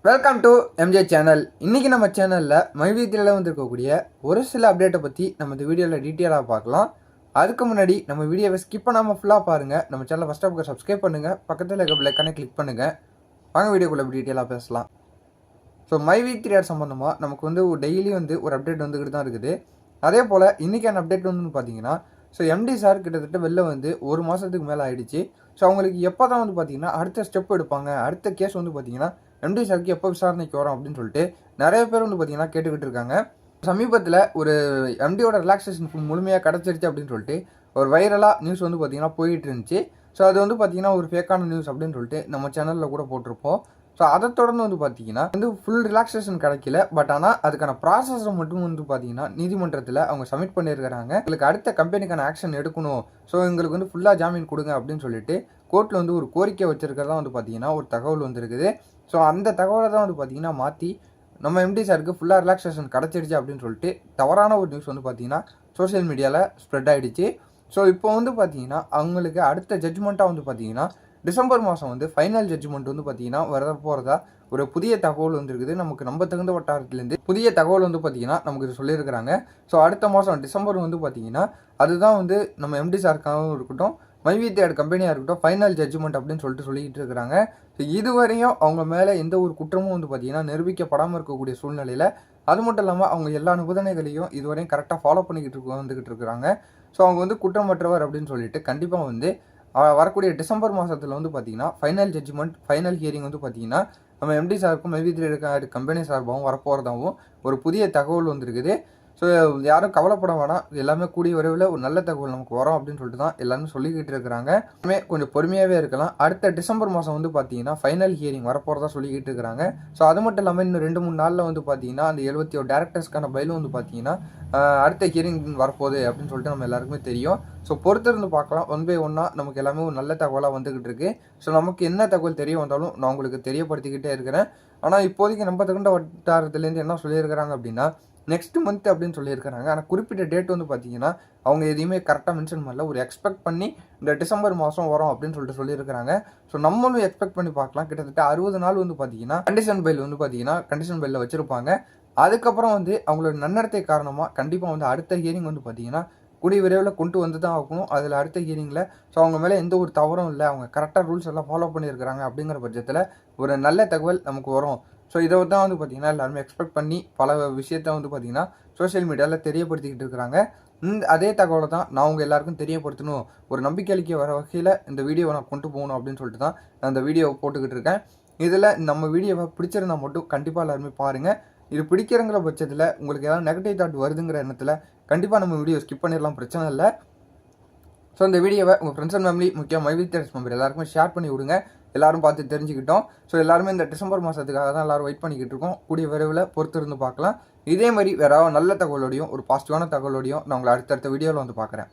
Welcome to MJ channel. இன்றைக்கி நம்ம சேனலில் மைவித்தியில் வந்திருக்கக்கூடிய ஒரு சில அப்டேட்டை பற்றி நம்ம இந்த வீடியோவில் டீட்டெயிலாக பார்க்கலாம். அதுக்கு முன்னாடி நம்ம வீடியோவை ஸ்கிப் பண்ணாமல் ஃபுல்லாக பாருங்கள். நம்ம சேனலை ஃபஸ்ட் ஆஃப் சப்ஸ்கிரைப் பண்ணுங்கள், பக்கத்தில் இருக்க பெல்லைக்கானே கிளிக் பண்ணுங்கள். வாங்க வீடியோக்குள்ளே டீட்டெயிலாக பேசலாம். ஸோ மைவி3 சம்மந்தமாக நமக்கு டெய்லி ஒரு அப்டேட் வந்துக்கிட்டு தான் இருக்குது. அதே போல் இன்றைக்கான அப்டேட் பார்த்தீங்கன்னா, ஸோ எம்டி சார் கிட்டத்தட்ட வெளில ஒரு மாதத்துக்கு மேலே ஆகிடுச்சு. ஸோ அவங்களுக்கு எப்போ தான் பார்த்தீங்கன்னா அடுத்த ஸ்டெப் எடுப்பாங்க, அடுத்த கேஸ் பார்த்தீங்கன்னா எம்டி சாருக்கு எப்போ விசாரணைக்கு வரும் அப்படின்னு சொல்லிட்டு நிறைய பேர் பார்த்தீங்கன்னா கேட்டுக்கிட்டு இருக்காங்க. சமீபத்தில் ஒரு எம்டியோட ரிலாக்ஸேஷன் முழுமையாக கிடச்சிருச்சு அப்படின்னு சொல்லிட்டு ஒரு வைரலாக நியூஸ் பார்த்தீங்கன்னா போயிட்டு இருந்துச்சு. ஸோ அது பார்த்தீங்கன்னா ஒரு ஃபேக்கான நியூஸ் அப்படின்னு சொல்லிட்டு நம்ம சேனலில் கூட போட்டிருப்போம். ஸோ அதை தொடர்ந்து பார்த்தீங்கன்னா ஃபுல் ரிலாக்ஸேஷன் கிடைக்கல. பட் ஆனால் அதுக்கான ப்ராசஸை மட்டும் பார்த்தீங்கன்னா நீதிமன்றத்தில் அவங்க சப்மிட் பண்ணியிருக்கிறாங்க. எங்களுக்கு அடுத்த கம்பெனிக்கான ஆக்ஷன் எடுக்கணும், ஸோ எங்களுக்கு ஃபுல்லாக ஜாமீன் கொடுங்க அப்படின்னு சொல்லிட்டு கோர்ட்டில் ஒரு கோரிக்கை வச்சிருக்கிறதா பார்த்தீங்கன்னா ஒரு தகவல் வந்துருக்குது. ஸோ அந்த தகவலை தான் பார்த்தீங்கன்னா மாற்றி நம்ம எம்டி சாருக்கு ஃபுல்லாக ரிலாக்ஸேஷன் கிடச்சிருச்சு அப்படின்னு சொல்லிட்டு தவறான ஒரு நியூஸ் பார்த்தீங்கன்னா சோஷியல் மீடியாவில் ஸ்ப்ரெட் ஆகிடுச்சு. ஸோ இப்போ பார்த்தீங்கன்னா அவங்களுக்கு அடுத்த ஜட்ஜ்மெண்ட்டாக பார்த்தீங்கன்னா டிசம்பர் மாதம் ஃபைனல் ஜட்ஜ்மெண்ட் பார்த்தீங்கன்னா வர போகிறதா ஒரு புதிய தகவல் வந்துருக்குது. நமக்கு நம்ப தகுந்த வட்டாரத்துலேருந்து புதிய தகவல் பார்த்தீங்கன்னா நமக்கு இது சொல்லியிருக்கிறாங்க. ஸோ அடுத்த மாதம் டிசம்பர் பார்த்தீங்கன்னா அதுதான் நம்ம எம்டி சாருக்காகவும் இருக்கட்டும், மைவி3 கம்பெனியாக இருக்கட்டும் ஃபைனல் ஜட்ஜ்மெண்ட் அப்படின்னு சொல்லிட்டு இருக்கிறாங்க. ஸோ இதுவரையும் அவங்க மேலே எந்த ஒரு குற்றமும் பார்த்தீங்கன்னா நிரூபிக்கப்படாமல் இருக்கக்கூடிய சூழ்நிலையில், அது மட்டும் இல்லாமல் அவங்க எல்லா நிபந்தனைகளையும் இதுவரையும் கரெக்டாக ஃபாலோ வந்துக்கிட்டு இருக்கிறாங்க. ஸோ அவங்க குற்றமற்றவர் அப்படின்னு சொல்லிட்டு கண்டிப்பாக வரக்கூடிய டிசம்பர் மாதத்தில் பார்த்தீங்கன்னா ஃபைனல் ஜட்ஜ்மெண்ட் ஃபைனல் ஹியரிங் பார்த்தீங்கன்னா நம்ம எம்டி சாருக்கும் மைவி3 கம்பெனி சார்பாகவும் வரப்போகிறதாகவும் ஒரு புதிய தகவல் வந்துருக்குது. ஸோ யாரும் கவலைப்பட வேணாம், எல்லாமே கூடிய விரைவில் ஒரு நல்ல தகவல் நமக்கு வரும் அப்படின்னு சொல்லிட்டு தான் எல்லாருமே சொல்லிக்கிட்டு இருக்கிறாங்க. கொஞ்சம் பொறுமையாகவே இருக்கலாம். அடுத்த டிசம்பர் மாதம் பார்த்தீங்கன்னா ஃபைனல் ஹியரிங் வரப்போகிறதா சொல்லிக்கிட்டு இருக்கிறாங்க. ஸோ அது மட்டும் இல்லாமல் இன்னும் 2-3 நாளில் பார்த்தீங்கன்னா அந்த 71 டேரக்டர்ஸ்க்கான பைலும் பார்த்தீங்கன்னா அடுத்த ஹியரிங் வரப்போகுது அப்படின்னு சொல்லிட்டு நம்ம எல்லாருக்குமே தெரியும். ஸோ பொறுத்திருந்து பார்க்கலாம். 1 by 1 நமக்கு எல்லாமே ஒரு நல்ல தகவலாக வந்துக்கிட்டு இருக்கு. ஸோ நமக்கு என்ன தகவல் தெரிய வந்தாலும் நான் உங்களுக்கு தெரியப்படுத்திக்கிட்டே இருக்கிறேன். ஆனால் இப்போதைக்கு நம்ம தகுந்த வட்டாரத்துலேருந்து என்ன சொல்லியிருக்கிறாங்க அப்படின்னா நெக்ஸ்ட் மந்த் அப்படின்னு சொல்லியிருக்கிறாங்க. ஆனால் குறிப்பிட்ட டேட் பார்த்தீங்கன்னா அவங்க எதையுமே கரெக்டாக மென்ஷன் பண்ணல. ஒரு எக்ஸ்பெக்ட் பண்ணி இந்த டிசம்பர் மாதம் வரும் அப்படின்னு சொல்லியிருக்கிறாங்க. ஸோ நம்மளும் எக்ஸ்பெக்ட் பண்ணி பார்க்கலாம். கிட்டத்தட்ட 60 நாள் பார்த்தீங்கன்னா கண்டிஷன் பெயில் பார்த்தீங்கன்னா கண்டிஷன் பெயிலில் வச்சுருப்பாங்க. அதுக்கப்புறம் அவங்களோட நன்னடத்தை காரணமாக கண்டிப்பாக அடுத்த ஹியரிங் பார்த்தீங்கன்னா கூடிய விரைவில் கொண்டு வந்து தான் ஆகணும். அதில் அடுத்த ஹியரிங்கில் ஸோ அவங்க மேலே எந்த ஒரு தவறும் இல்லை, அவங்க கரெக்டாக ரூல்ஸ் எல்லாம் ஃபாலோ பண்ணியிருக்கிறாங்க அப்படிங்கிற பட்சத்தில் ஒரு நல்ல தகவல் நமக்கு வரும். ஸோ இதை தான் பார்த்தீங்கன்னா எல்லாருமே எக்ஸ்பெக்ட் பண்ணி பல விஷயத்த பார்த்தீங்கன்னா சோஷியல் மீடியாவில் தெரியப்படுத்திக்கிட்டு இருக்கிறாங்க. அதே தகவலை தான் நான் உங்கள் எல்லாருக்கும் தெரியப்படுத்தணும், ஒரு நம்பிக்கை அளிக்க வர வகையில் இந்த வீடியோவை நான் கொண்டு போகணும் அப்படின்னு சொல்லிட்டு தான் நான் இந்த வீடியோவை போட்டுக்கிட்டு இருக்கேன். இதில் நம்ம வீடியோவை பிடிச்சிருந்தா மட்டும் கண்டிப்பாக எல்லாருமே பாருங்கள். இது பிடிக்கிறங்கிற பட்சத்தில் உங்களுக்கு ஏதாவது நெகட்டிவ் தாட் வருதுங்கிற எண்ணத்தில் கண்டிப்பாக நம்ம வீடியோ ஸ்கிப் பண்ணிடலாம், பிரச்சனை இல்லை. ஸோ இந்த வீடியோவை உங்கள் ஃப்ரெண்ட்ஸ் அண்ட் ஃபேமிலி முக்கியம் மைவி3 மெம்பர் எல்லாருக்குமே ஷேர் பண்ணி விடுங்க. எல்லாரும் பார்த்து தெரிஞ்சுக்கிட்டோம். ஸோ எல்லாருமே இந்த டிசம்பர் மாதத்துக்காக தான் எல்லாரும் வெயிட் பண்ணிக்கிட்டு இருக்கோம். கூடிய விரைவில் பொறுத்திருந்து பார்க்கலாம். இதே மாதிரி வேற நல்ல தகவலோடையும் ஒரு பாசிட்டிவான தகவலோடையும் நான் உங்களை அடுத்தடுத்த வீடியோவில் பார்க்குறேன்.